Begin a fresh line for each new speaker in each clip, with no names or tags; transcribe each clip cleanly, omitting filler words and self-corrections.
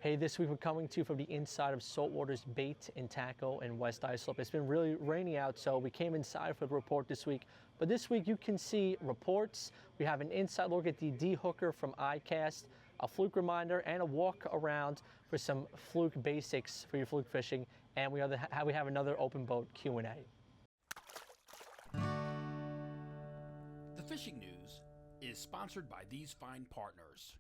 Hey, this week we're coming to you from the inside of Saltwater's Bait and Tackle in West Islip. It's been really rainy out, so we came inside for the report this week. But this week you can see reports. We have an inside look at the DHUKR from ICAST, a Fluke reminder, and a walk around for some Fluke basics for your Fluke fishing. And we have another open boat Q&A.
The fishing news is sponsored by these fine partners.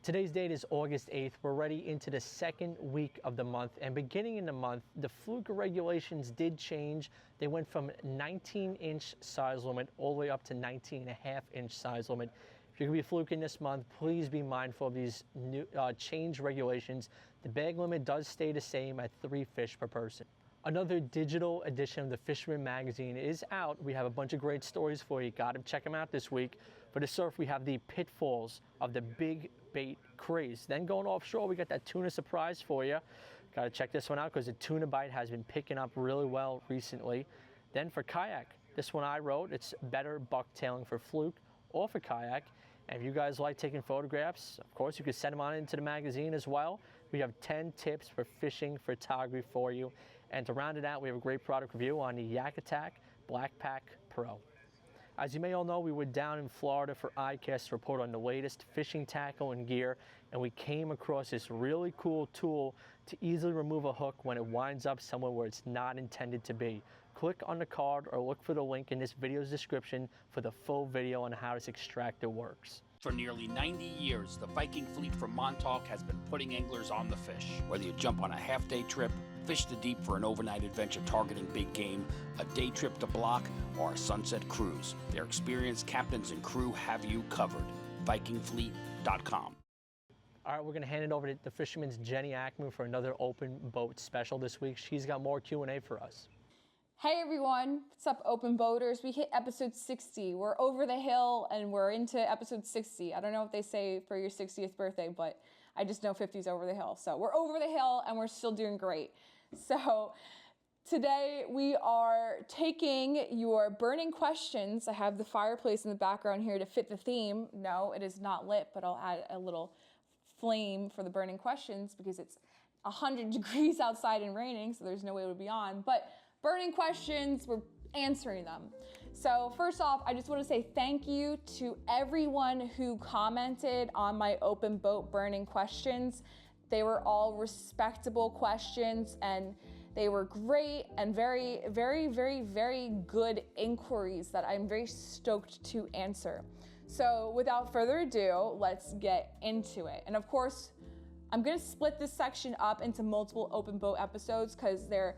Today's date is August 8th. We're already into the second week of the month, and beginning in the month, the Fluke regulations did change. They went from 19-inch size limit all the way up to 19.5-inch size limit. If you're going to be fluking this month, please be mindful of these new change regulations. The bag limit does stay the same at 3 fish per person. Another digital edition of the Fisherman magazine is out. We have a bunch of great stories for you. Got to check them out this week. For the surf, we have the pitfalls of the big bait craze. Then going offshore, we got that tuna surprise for you. Got to check this one out because the tuna bite has been picking up really well recently. Then for kayak, this one I wrote. It's better bucktailing for Fluke or for kayak. And if you guys like taking photographs, of course, you can send them on into the magazine as well. We have 10 tips for fishing photography for you. And to round it out, we have a great product review on the Yak Attack Black Pack Pro. As you may all know, we were down in Florida for ICAST to report on the latest fishing tackle and gear, and we came across this really cool tool to easily remove a hook when it winds up somewhere where it's not intended to be. Click on the card or look for the link in this video's description for the full video on how this extractor works.
For nearly 90 years, the Viking fleet from Montauk has been putting anglers on the fish. Whether you jump on a half-day trip, fish the deep for an overnight adventure targeting big game, a day trip to Block, or a sunset cruise, their experienced captains and crew have you covered. VikingFleet.com.
All right, we're going to hand it over to the Fisherman's Jenni Ackerman for another open boat special this week. She's got more Q&A for us.
Hey everyone, what's up open boaters? We hit episode 60. We're over the hill and we're into episode 60. I don't know what they say for your 60th birthday, but I just know 50's over the hill. So we're over the hill and we're still doing great. So today we are taking your burning questions. I have the fireplace in the background here to fit the theme. No, it is not lit, but I'll add a little flame for the burning questions because it's 100 degrees outside and raining, so there's no way it would be on. But burning questions, we're answering them. So first off, I just want to say thank you to everyone who commented on my open boat burning questions. They were all respectable questions and they were great and very, very, very, very good inquiries that I'm very stoked to answer. So without further ado, let's get into it. And of course, I'm going to split this section up into multiple open boat episodes because they're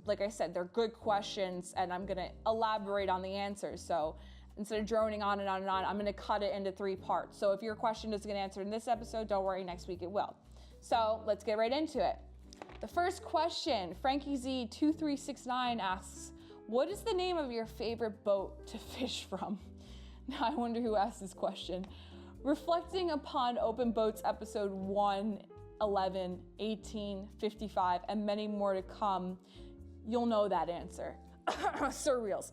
like I said, they're good questions and I'm gonna elaborate on the answers. So instead of droning on and on and on, I'm gonna cut it into 3 parts. So if your question doesn't get answered in this episode, don't worry, next week it will. So let's get right into it. The first question, Frankie Z2369 asks, what is the name of your favorite boat to fish from? Now I wonder who asked this question. Reflecting upon Open Boats episode 1, 11, 18, 55, and many more to come, you'll know that answer. Surreals.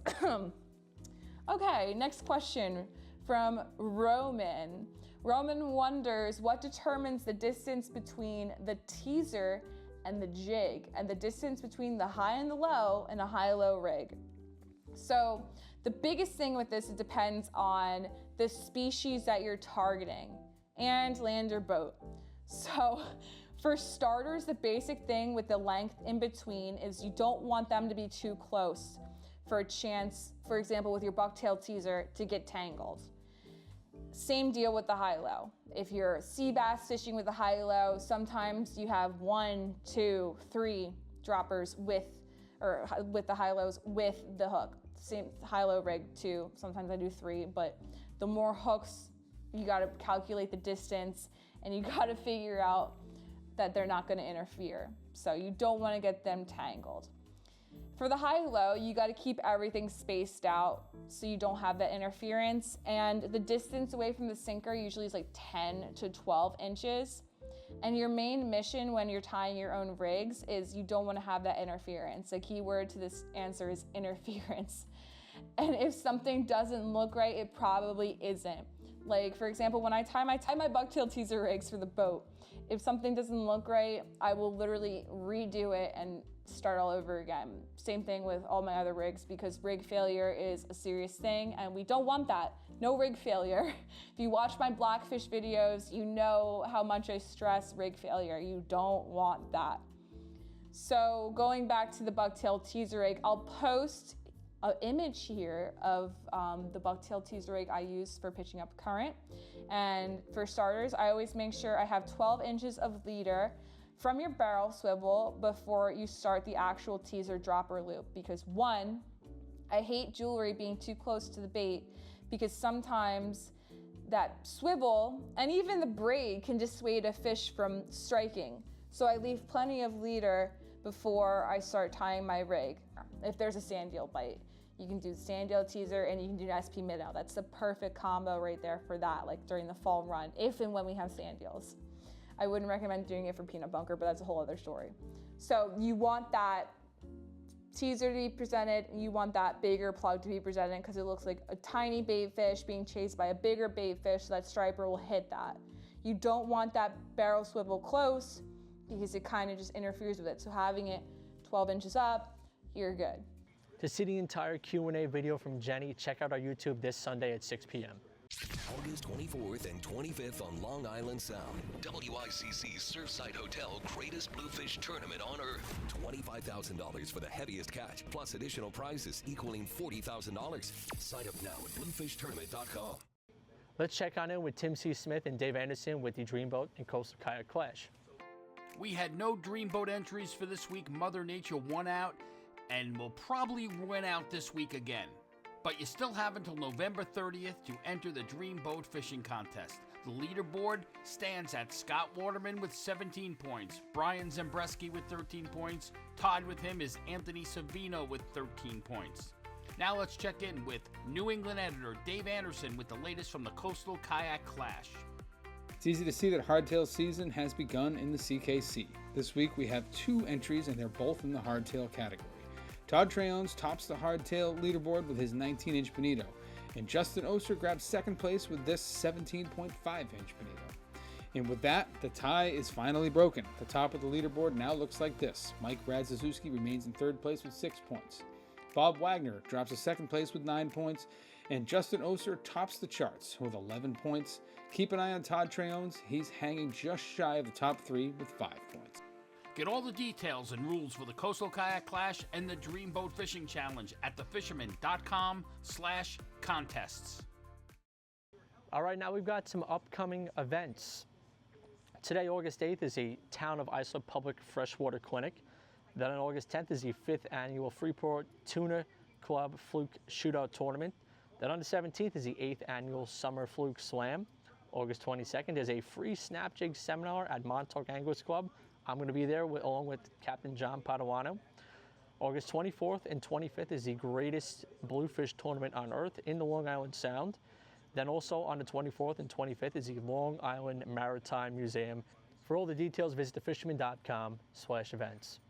Okay, next question from Roman. Roman wonders what determines the distance between the teaser and the jig, and the distance between the high and the low in a high-low rig. So the biggest thing with this, it depends on the species that you're targeting and land your boat. So for starters, the basic thing with the length in between is you don't want them to be too close for a chance, for example, with your bucktail teaser to get tangled. Same deal with the high-low. If you're sea bass fishing with the high-low, sometimes you have 1, 2, 3 droppers with the high-lows with the hook. Same high-low rig too. Sometimes I do 3, but the more hooks, you gotta calculate the distance and you gotta figure out that they're not gonna interfere. So you don't wanna get them tangled. For the high-low, you gotta keep everything spaced out so you don't have that interference. And the distance away from the sinker usually is like 10 to 12 inches. And your main mission when you're tying your own rigs is you don't wanna have that interference. The key word to this answer is interference. And if something doesn't look right, it probably isn't. Like, for example, when I tie my bucktail teaser rigs for the boat, if something doesn't look right, I will literally redo it and start all over again. Same thing with all my other rigs, because rig failure is a serious thing and we don't want that. No rig failure. If you watch my blackfish videos, you know how much I stress rig failure. You don't want that. So going back to the bucktail teaser rig, I'll post an image here of the bucktail teaser rig I use for pitching up current. And for starters, I always make sure I have 12 inches of leader from your barrel swivel before you start the actual teaser dropper loop. Because one, I hate jewelry being too close to the bait, because sometimes that swivel and even the braid can dissuade a fish from striking. So I leave plenty of leader before I start tying my rig. If there's a sand eel bite, you can do sand eel teaser and you can do an SP minnow. That's the perfect combo right there for that, like during the fall run, if and when we have sand eels. I wouldn't recommend doing it for peanut bunker, but that's a whole other story. So you want that teaser to be presented, and you want that bigger plug to be presented, because it looks like a tiny bait fish being chased by a bigger bait fish, so that striper will hit that. You don't want that barrel swivel close, because it kind of just interferes with it. So having it 12 inches up, you're good.
To see the entire Q&A video from Jenni, check out our YouTube this Sunday at 6 p.m.
August 24th and 25th on Long Island Sound. WICC Surfside Hotel greatest bluefish tournament on earth. $25,000 for the heaviest catch, plus additional prizes equaling $40,000. Sign up now at bluefishtournament.com.
Let's check on in with Tim C. Smith and Dave Anderson with the Dreamboat and Coastal Kayak Clash.
We had no Dreamboat entries for this week. Mother Nature won out and will probably win out this week again. But you still have until November 30th to enter the Dreamboat Fishing Contest. The leaderboard stands at Scott Waterman with 17 points, Brian Zembreski with 13 points, tied with him is Anthony Savino with 13 points. Now let's check in with New England editor Dave Anderson with the latest from the Coastal Kayak Clash.
It's easy to see that hardtail season has begun in the CKC. This week we have 2 entries and they're both in the hardtail category. Todd Treons tops the hardtail leaderboard with his 19-inch bonito, and Justin Oster grabs second place with this 17.5-inch bonito. And with that, the tie is finally broken. The top of the leaderboard now looks like this. Mike Radziszewski remains in third place with 6 points. Bob Wagner drops to second place with 9 points, and Justin Oster tops the charts with 11 points. Keep an eye on Todd Treons. He's hanging just shy of the top 3 with 5 points.
Get all the details and rules for the Coastal Kayak Clash and the Dreamboat Fishing Challenge at thefisherman.com/contests.
All right, now we've got some upcoming events. Today, August 8th, is a Town of Islip Public Freshwater Clinic. Then on August 10th is the 5th Annual Freeport Tuna Club Fluke Shootout Tournament. Then on the 17th is the 8th Annual Summer Fluke Slam. August 22nd is a free snap jig seminar at Montauk Anglers Club. I'm going to be there along with Captain John Padawano. August 24th and 25th is the greatest bluefish tournament on earth in the Long Island Sound. Then also on the 24th and 25th is the Long Island Maritime Museum. For all the details, visit thefisherman.com/events.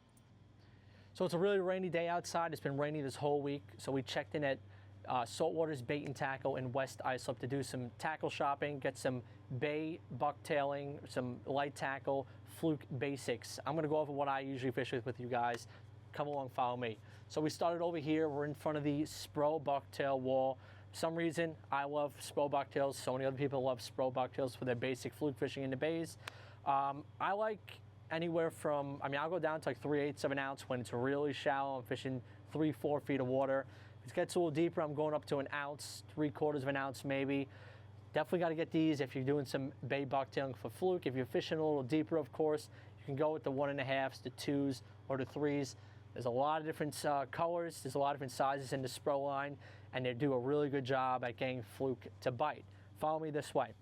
So it's a really rainy day outside. It's been rainy this whole week. So we checked in at Saltwater's Bait and Tackle in West Islip to do some tackle shopping, get some bay bucktailing, some light tackle, fluke basics. I'm going to go over what I usually fish with you guys. Come along, follow me. So we started over here. We're in front of the Spro bucktail wall. For some reason, I love Spro bucktails. So many other people love Spro bucktails for their basic fluke fishing in the bays. I like anywhere from, I'll go down to like 3/8 of an ounce when it's really shallow. I'm fishing 3-4 feet of water. If it gets a little deeper, I'm going up to an ounce, 3/4 of an ounce maybe. Definitely got to get these if you're doing some bay bucktailing for fluke. If you're fishing a little deeper, of course, you can go with the 1.5s, the 2s, or the 3s. There's a lot of different colors. There's a lot of different sizes in the Spro line, and they do a really good job at getting fluke to bite. Follow me this way.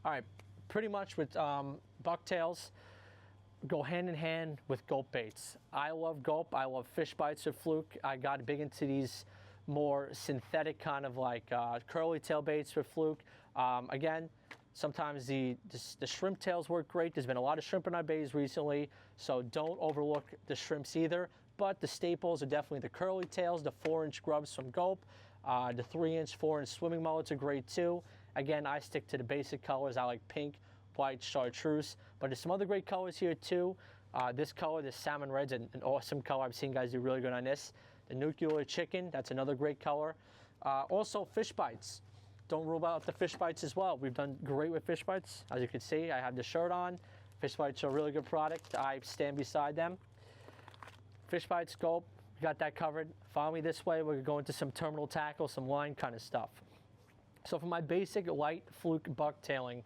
All right, pretty much with bucktails, go hand in hand with gulp baits. I love gulp. I love fish bites or fluke. I got big into these more synthetic kind of like curly tail baits for fluke. Again, sometimes the shrimp tails work great. There's been a lot of shrimp in our bays recently, so don't overlook the shrimps either. but the staples are definitely the curly tails, the 4-inch grubs from Gulp, the 3-inch, 4-inch swimming mullets are great too. Again, I stick to the basic colors. I like pink, white, chartreuse, but there's some other great colors here too. This color, this salmon red's an awesome color. I've seen guys do really good on this. The nuclear chicken, that's another great color. Also, fish bites. Don't rule out the fish bites as well. We've done great with fish bites. As you can see, I have the shirt on. Fish bites are a really good product. I stand beside them. Fish bites, Gulp, we got that covered. Follow me this way. We're going to go into some terminal tackle, some line kind of stuff. So for my basic light fluke bucktailing,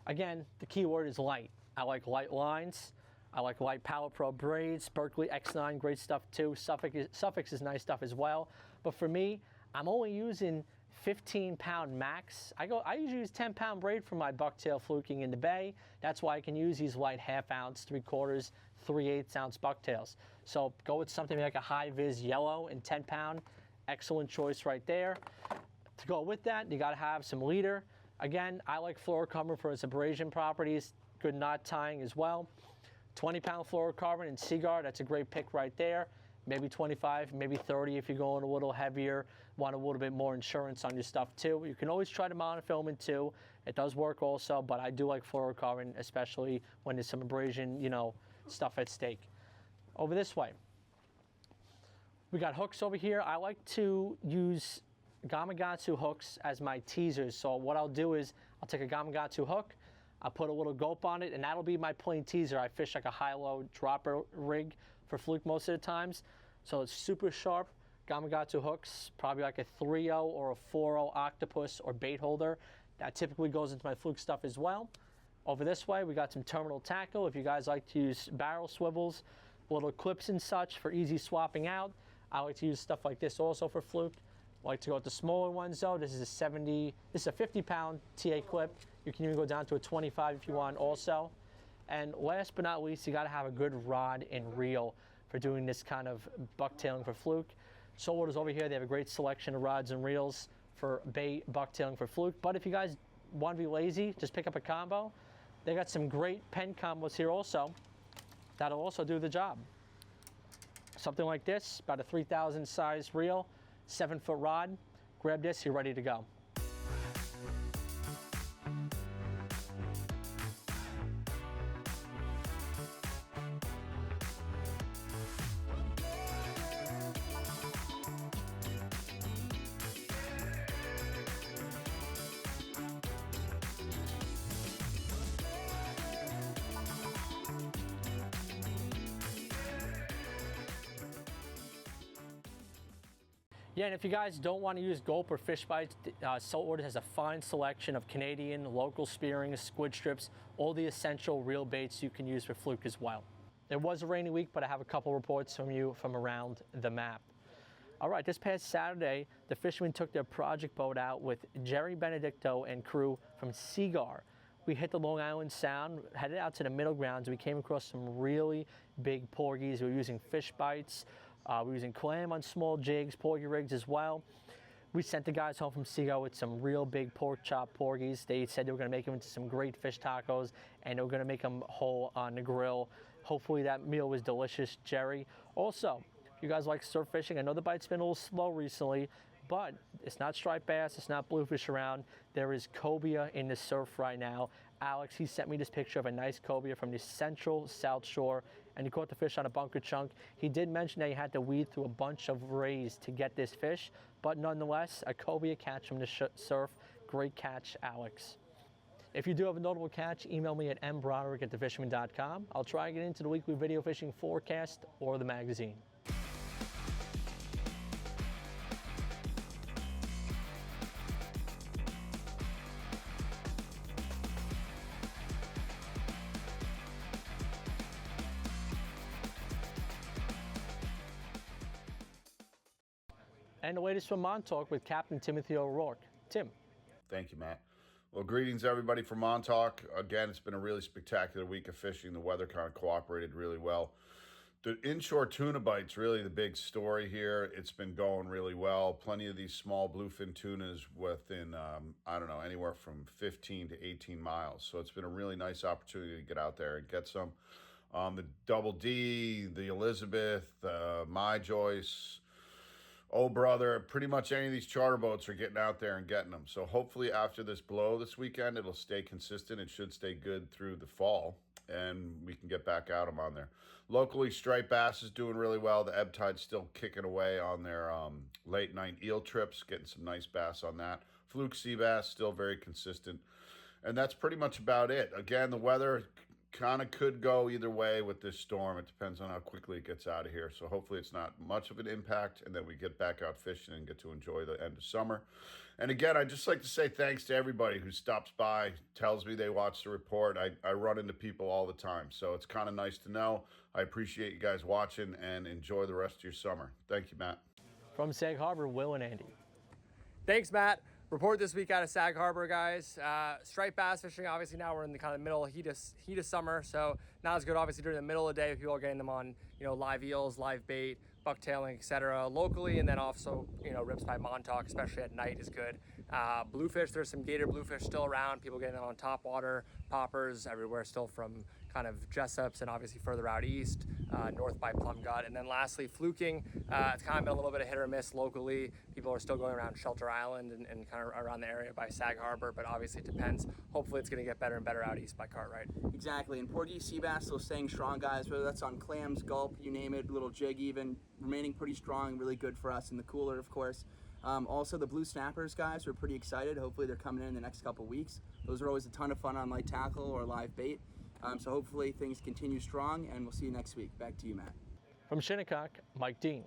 again, the key word is light. I like light lines. I like light Power Pro braids. Berkeley X9, great stuff too. Suffix is nice stuff as well. But for me, I'm only using 15-pound max. I usually use 10-pound braid for my bucktail fluking in the bay. That's why I can use these light half-ounce, 3/4, 3/8-ounce bucktails. So go with something like a high-vis yellow and 10-pound. Excellent choice right there. To go with that, you got to have some leader. Again, I like fluorocarbon for its abrasion properties. Good knot tying as well. 20-pound fluorocarbon and Seaguar, that's a great pick right there. Maybe 25, maybe 30 if you're going a little heavier, want a little bit more insurance on your stuff too. You can always try to monofilament too. It does work also, but I do like fluorocarbon, especially when there's some abrasion, stuff at stake. Over this way, we got hooks over here. I like to use Gamakatsu hooks as my teasers. So what I'll do is I'll take a Gamakatsu hook, I'll put a little Gulp on it, and that'll be my plain teaser. I fish like a high-low dropper rig for fluke most of the times. So it's super sharp Gamakatsu hooks, probably like a 3.0 or a 4.0 octopus or bait holder. That typically goes into my fluke stuff as well. Over this way, we got some terminal tackle. If you guys like to use barrel swivels, little clips and such for easy swapping out. I like to use stuff like this also for fluke. I like to go with the smaller ones though. This is a 50-pound TA clip. You can even go down to a 25 if you want also. And last but not least, you got to have a good rod and reel for doing this kind of bucktailing for fluke. Saltwater's over here. They have a great selection of rods and reels for bait bucktailing for fluke. But if you guys want to be lazy, just pick up a combo. They got some great pen combos here also. That'll also do the job. Something like this, about a 3,000 size reel, 7-foot rod. Grab this, you're ready to go. Yeah, and if you guys don't want to use Gulp or fish bites, Saltwater has a fine selection of Canadian local spearing, squid strips, all the essential reel baits you can use for fluke as well. It was a rainy week, but I have a couple reports from you from around the map. All right, this past Saturday, the Fisherman took their project boat out with Jerry Benedicto and crew from Seaguar. We hit the Long Island Sound, headed out to the middle grounds. We came across some really big porgies. We were using fish bites. We're using clam on small jigs, porgy rigs as well. We sent the guys home from Seaguar with some real big pork chop porgies. They said they were going to make them into some great fish tacos, and they were going to make them whole on the grill. Hopefully that meal was delicious, Jerry. Also, if you guys like surf fishing, I know the bite's been a little slow recently, but it's not striped bass, it's not bluefish around. There is cobia in the surf right now. Alex, he sent me this picture of a nice cobia from the central South Shore, and he caught the fish on a bunker chunk. He did mention that he had to weed through a bunch of rays to get this fish, but nonetheless, a cobia catch from the surf. Great catch, Alex. If you do have a notable catch, email me at mbroderick@thefisherman.com. I'll try and get into the weekly video fishing forecast or the magazine. And the latest from Montauk with Captain Timothy O'Rourke. Tim.
Thank you, Matt. Well, greetings, everybody from Montauk. Again, it's been a really spectacular week of fishing. The weather kind of cooperated really well. The inshore tuna bite's really the big story here. It's been going really well. Plenty of these small bluefin tunas within, anywhere from 15 to 18 miles. So it's been a really nice opportunity to get out there and get some. The Double D, the Elizabeth, My Joyce, Oh Brother, pretty much any of these charter boats are getting out there and getting them. So hopefully after this blow this weekend, it'll stay consistent. It should stay good through the fall, and we can get back out them on there. Locally, striped bass is doing really well. The ebb tide's still kicking away on their late night eel trips, getting some nice bass on that. Fluke sea bass still very consistent. And that's pretty much about it. Again, the weather kind of could go either way with this storm. It depends on how quickly it gets out of here. So hopefully it's not much of an impact, and then we get back out fishing and get to enjoy the end of summer. And again, I'd just like to say thanks to everybody who stops by, tells me they watch the report. I run into people all the time, so it's kind of nice to know. I appreciate you guys watching, and enjoy the rest of your summer. Thank you, Matt.
From Sag Harbor, Will and Andy.
Thanks, Matt. Report this week out of Sag Harbor, guys. Striped bass fishing, obviously now we're in the kind of middle heat of summer, so not as good obviously during the middle of the day if people are getting them on, live eels, live bait, bucktailing, etc. locally, and then also, rips by Montauk, especially at night, is good. Bluefish, there's some gator bluefish still around, people getting them on top water, poppers everywhere still from kind of Jessups and obviously further out east, north by Plum Gut. And then lastly, fluking. It's kind of been a little bit of hit or miss locally. People are still going around Shelter Island and kind of around the area by Sag Harbor, but obviously it depends. Hopefully it's going to get better and better out east by Cartwright.
Exactly, and porgy sea bass still staying strong, guys, whether that's on clams, gulp, you name it, little jig even, remaining pretty strong, really good for us in the cooler, of course. Also, the blue snappers, guys, we're pretty excited. Hopefully they're coming in the next couple weeks. Those are always a ton of fun on light tackle or live bait. So hopefully things continue strong, and we'll see you next week. Back to you, Matt.
From Shinnecock, Mike Dean.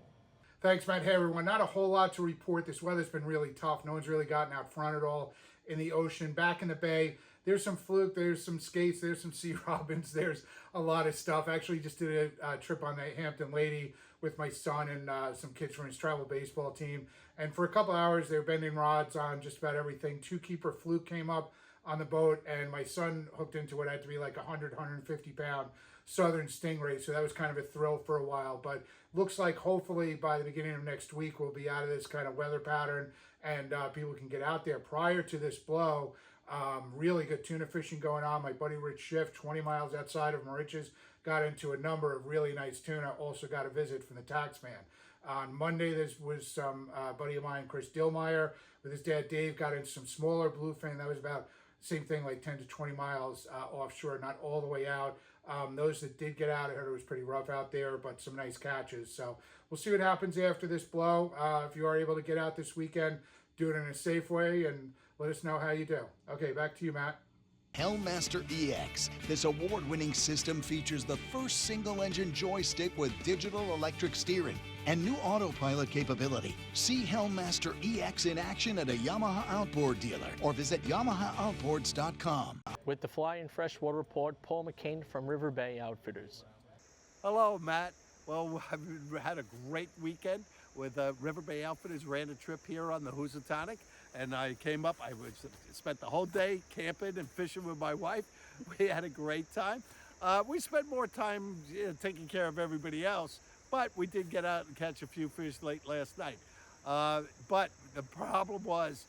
Thanks, Matt. Hey, everyone. Not a whole lot to report. This weather's been really tough. No one's really gotten out front at all in the ocean. Back in the bay, there's some fluke, there's some skates, there's some sea robins, there's a lot of stuff. Actually just did a trip on the Hampton Lady with my son and some kids from his travel baseball team. And for a couple hours, they were bending rods on just about everything. 2-keeper fluke came up on the boat, and my son hooked into what had to be like 150 pound southern stingray, so that was kind of a thrill for a while. But looks like hopefully by the beginning of next week we'll be out of this kind of weather pattern, and people can get out there. Prior to this blow, really good tuna fishing going on. My buddy Rich Schiff, 20 miles outside of Moriches, got into a number of really nice tuna. Also got a visit from the taxman. On Monday, there was some buddy of mine, Chris Dillmeyer, with his dad Dave, got into some smaller bluefin. That was about same thing, like 10 to 20 miles offshore, not all the way out. Those that did get out, I heard it was pretty rough out there, but some nice catches. So we'll see what happens after this blow. If you are able to get out this weekend, do it in a safe way and let us know how you do. Okay, back to you, Matt.
Hellmaster EX. This award-winning system features the first single-engine joystick with digital electric steering and new autopilot capability. See Hellmaster EX in action at a Yamaha Outboard dealer or visit YamahaOutboards.com.
With the Fly and Freshwater Report, Paul McCain from River Bay Outfitters.
Hello, Matt. Well, I've had a great weekend with River Bay Outfitters. Ran a trip here on the Housatonic, and I came up. I spent the whole day camping and fishing with my wife. We had a great time. We spent more time taking care of everybody else, but we did get out and catch a few fish late last night. But the problem was,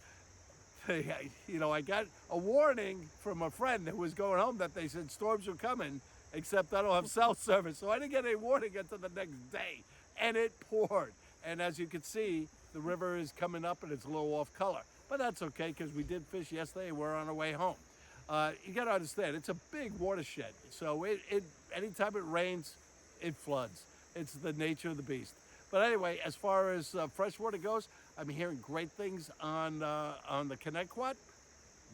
I got a warning from a friend who was going home that they said storms were coming, except I don't have cell service. So I didn't get any warning until the next day, and it poured. And as you can see, the river is coming up and it's a little off color. But that's okay, because we did fish yesterday and we're on our way home. You got to understand, it's a big watershed. So anytime it rains, it floods. It's the nature of the beast. But anyway, as far as freshwater goes, I'm hearing great things on the Connecticut.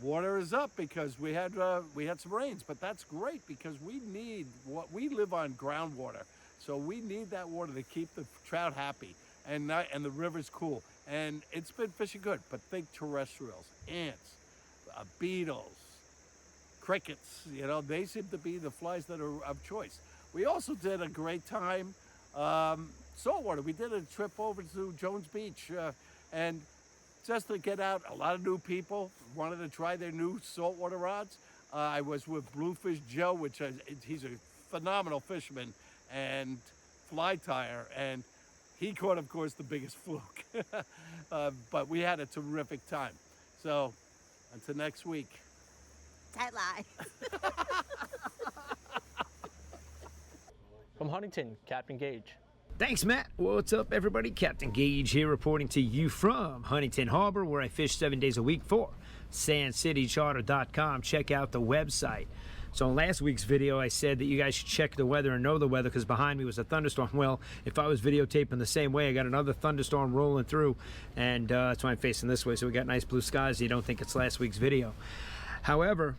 Water is up because we had some rains, but that's great because we live on groundwater, so we need that water to keep the trout happy, and the river's cool, and it's been fishing good. But think terrestrials, ants, beetles, crickets. They seem to be the flies that are of choice. We also did a great time saltwater. We did a trip over to Jones Beach, and just to get out, a lot of new people wanted to try their new saltwater rods. I was with Bluefish Joe, he's a phenomenal fisherman and fly tire, and he caught, of course, the biggest fluke. But we had a terrific time. So, until next week.
Tight lie.
From Huntington, Captain Gaige.
Thanks, Matt. What's up, everybody? Captain Gaige here reporting to you from Huntington Harbor, where I fish 7 days a week for SandCityCharter.com. Check out the website. So in last week's video, I said that you guys should check the weather and know the weather because behind me was a thunderstorm. Well, if I was videotaping the same way, I got another thunderstorm rolling through, and that's why I'm facing this way. So we got nice blue skies. So you don't think it's last week's video. However,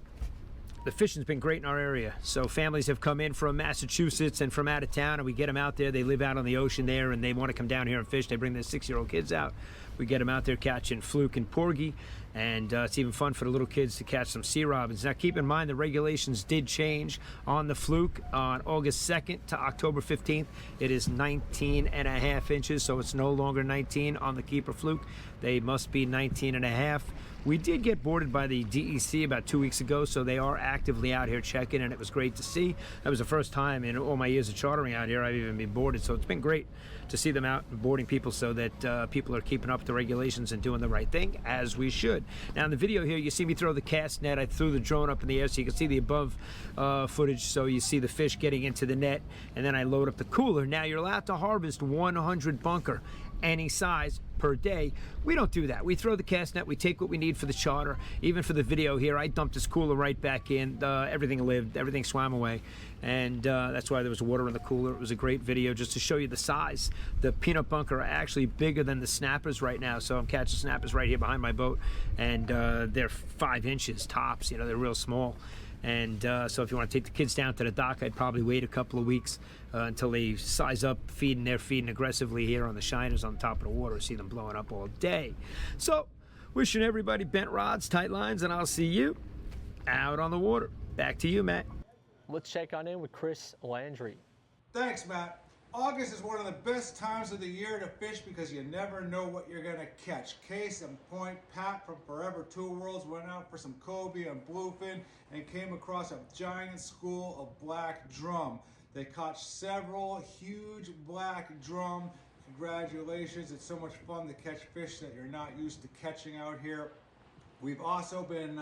the fishing's been great in our area. So families have come in from Massachusetts and from out of town, and we get them out there. They live out on the ocean there, and they want to come down here and fish. They bring their 6-year-old kids out. We get them out there catching fluke and porgy, and it's even fun for the little kids to catch some sea robins. Now, keep in mind the regulations did change on the fluke on August 2nd to October 15th. It is 19.5 inches, so it's no longer 19 on the keeper fluke. They must be 19.5. We did get boarded by the DEC about 2 weeks ago, so they are actively out here checking, and it was great to see. That was the first time in all my years of chartering out here I've even been boarded, so it's been great to see them out and boarding people so that people are keeping up with the regulations and doing the right thing, as we should. Now, in the video here, you see me throw the cast net. I threw the drone up in the air so you can see the above footage, so you see the fish getting into the net, and then I load up the cooler. Now, you're allowed to harvest 100 bunker, any size, per day. We don't do that. We throw the cast net, we take what we need for the charter. Even for the video here, I dumped this cooler right back in. Everything lived, everything swam away, and that's why there was water in the cooler. It was a great video just to show you the size. The peanut bunker are actually bigger than the snappers right now, so I'm catching snappers right here behind my boat, and they're 5 inches tops. You know, they're real small. And so if you want to take the kids down to the dock, I'd probably wait a couple of weeks until they size up feeding. They're feeding aggressively here on the shiners on top of the water. See them blowing up all day. So wishing everybody bent rods, tight lines, and I'll see you out on the water. Back to you, Matt.
Let's check on in with Chris Landry.
Thanks, Matt. August is one of the best times of the year to fish because you never know what you're going to catch. Case in point, Pat from Forever Two Worlds went out for some cobia and bluefin and came across a giant school of black drum. They caught several huge black drum. Congratulations, it's so much fun to catch fish that you're not used to catching out here. We've also been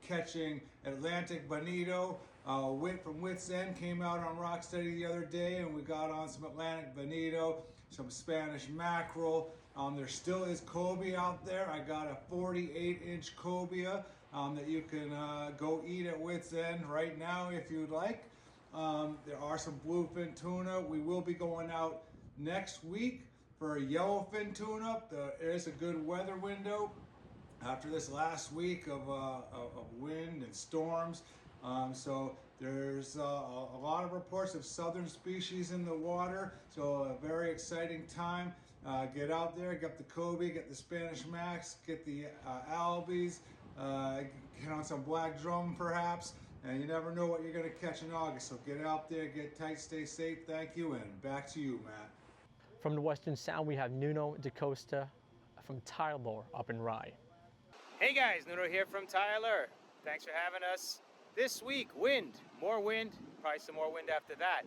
catching Atlantic bonito. Whit from Wits End came out on Rocksteady the other day, and we got on some Atlantic bonito, some Spanish mackerel. There still is cobia out there. I got a 48-inch cobia that you can go eat at Wits End right now if you'd like. There are some bluefin tuna. We will be going out next week for a yellowfin tuna. There is a good weather window after this last week of wind and storms. So there's a lot of reports of southern species in the water, so a very exciting time. Get out there, get the cobia, get the Spanish max, get the albies, get on some black drum perhaps, and you never know what you're going to catch in August. So get out there, get tight, stay safe. Thank you, and back to you, Matt.
From the Western Sound, we have Nuno Decosta from Tyalurs up in Rye.
Hey guys, Nuno here from Tyalurs. Thanks for having us. This week, wind, more wind, probably some more wind after that.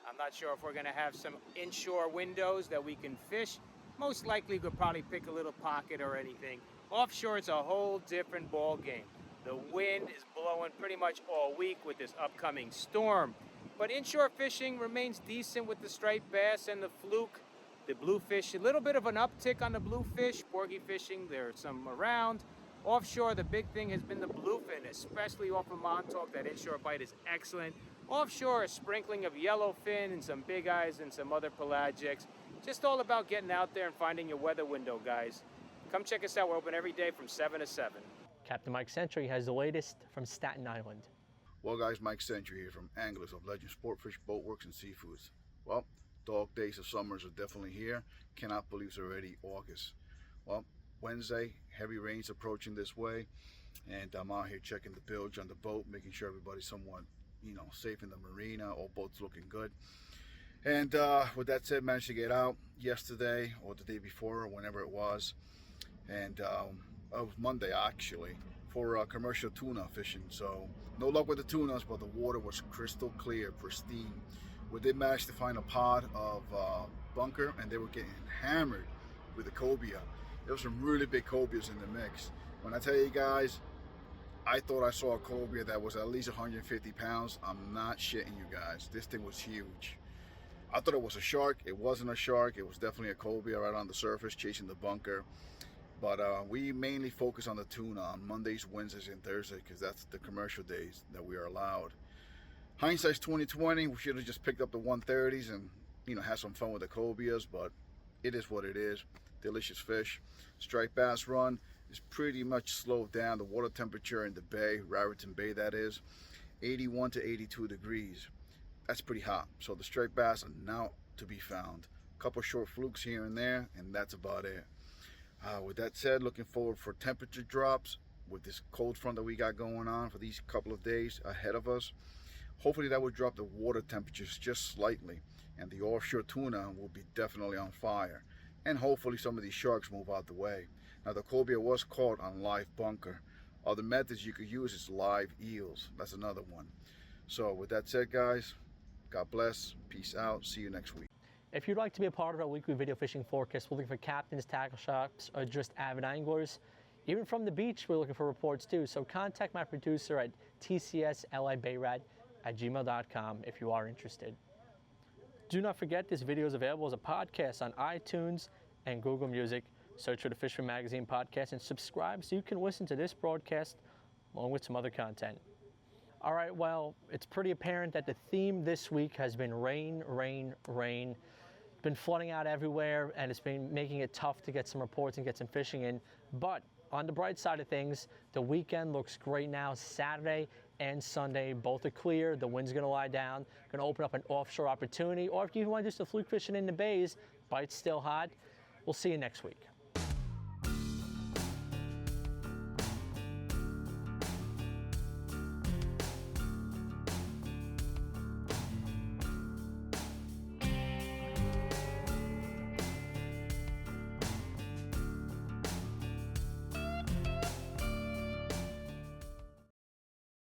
I'm not sure if we're gonna have some inshore windows that we can fish. Most likely we'll probably pick a little pocket or anything. Offshore, it's a whole different ball game. The wind is blowing pretty much all week with this upcoming storm. But inshore fishing remains decent with the striped bass and the fluke. The bluefish, a little bit of an uptick on the bluefish. Porgy fishing, there's some around. Offshore, the big thing has been the bluefin, especially off of Montauk. That inshore bite is excellent. Offshore, a sprinkling of yellowfin and some big eyes and some other pelagics. Just all about getting out there and finding your weather window, guys. Come check us out. We're open every day from 7 to 7.
Captain Mike Sentry has the latest from Staten Island.
Well, guys, Mike Sentry here from Anglers of Legend Sportfish, Boatworks, and Seafoods. Well, dog days of summers are definitely here. Cannot believe it's already August. Well, Wednesday, heavy rains approaching this way, and I'm out here checking the bilge on the boat, making sure everybody's somewhat, safe in the marina. All boats looking good. And with that said, managed to get out yesterday or the day before, or whenever it was, and it was Monday actually, for commercial tuna fishing. So no luck with the tunas, but the water was crystal clear, pristine. We did manage to find a pod of bunker, and they were getting hammered with the cobia. There was some really big cobias in the mix. When I tell you guys, I thought I saw a cobia that was at least 150 pounds. I'm not shitting you guys. This thing was huge.
I thought it was a shark. It wasn't a shark. It was definitely a cobia right on the surface chasing the bunker. But we mainly focus on the tuna on Mondays, Wednesdays, and Thursdays because that's the commercial days that we are allowed. Hindsight's 2020. We should have just picked up the 130s and, you know, had some fun with the cobias, but it is what it is. Delicious fish. Striped bass run is pretty much slowed down. The water temperature in the bay, Raritan Bay that is, 81 to 82 degrees. That's pretty hot. So the striped bass are now to be found. A couple short flukes here and there, and that's about it. With that said, looking forward for temperature drops with this cold front that we got going on for these couple of days ahead of us. Hopefully that will drop the water temperatures just slightly, and the offshore tuna will be definitely on fire. And hopefully some of these sharks move out the way. Now the cobia was caught on live bunker. Other methods you could use is live eels. That's another one. So with that said, guys, God bless, peace out, see you next week.
If you'd like to be a part of our weekly video fishing forecast, we're looking for captains, tackle shops, or just avid anglers. Even from the beach, we're looking for reports too. So contact my producer at tcslibayrad@gmail.com if you are interested. Do not forget this video is available as a podcast on iTunes and Google Music. Search for the Fisherman Magazine podcast and subscribe so you can listen to this broadcast along with some other content. All right, well, it's pretty apparent that the theme this week has been rain, rain, rain. It's been flooding out everywhere, and it's been making it tough to get some reports and get some fishing in. But on the bright side of things, the weekend looks great now. Saturday and Sunday, both are clear. The wind's going to lie down, going to open up an offshore opportunity. Or if you want to do some fluke fishing in the bays, bite's still hot. We'll see you next week.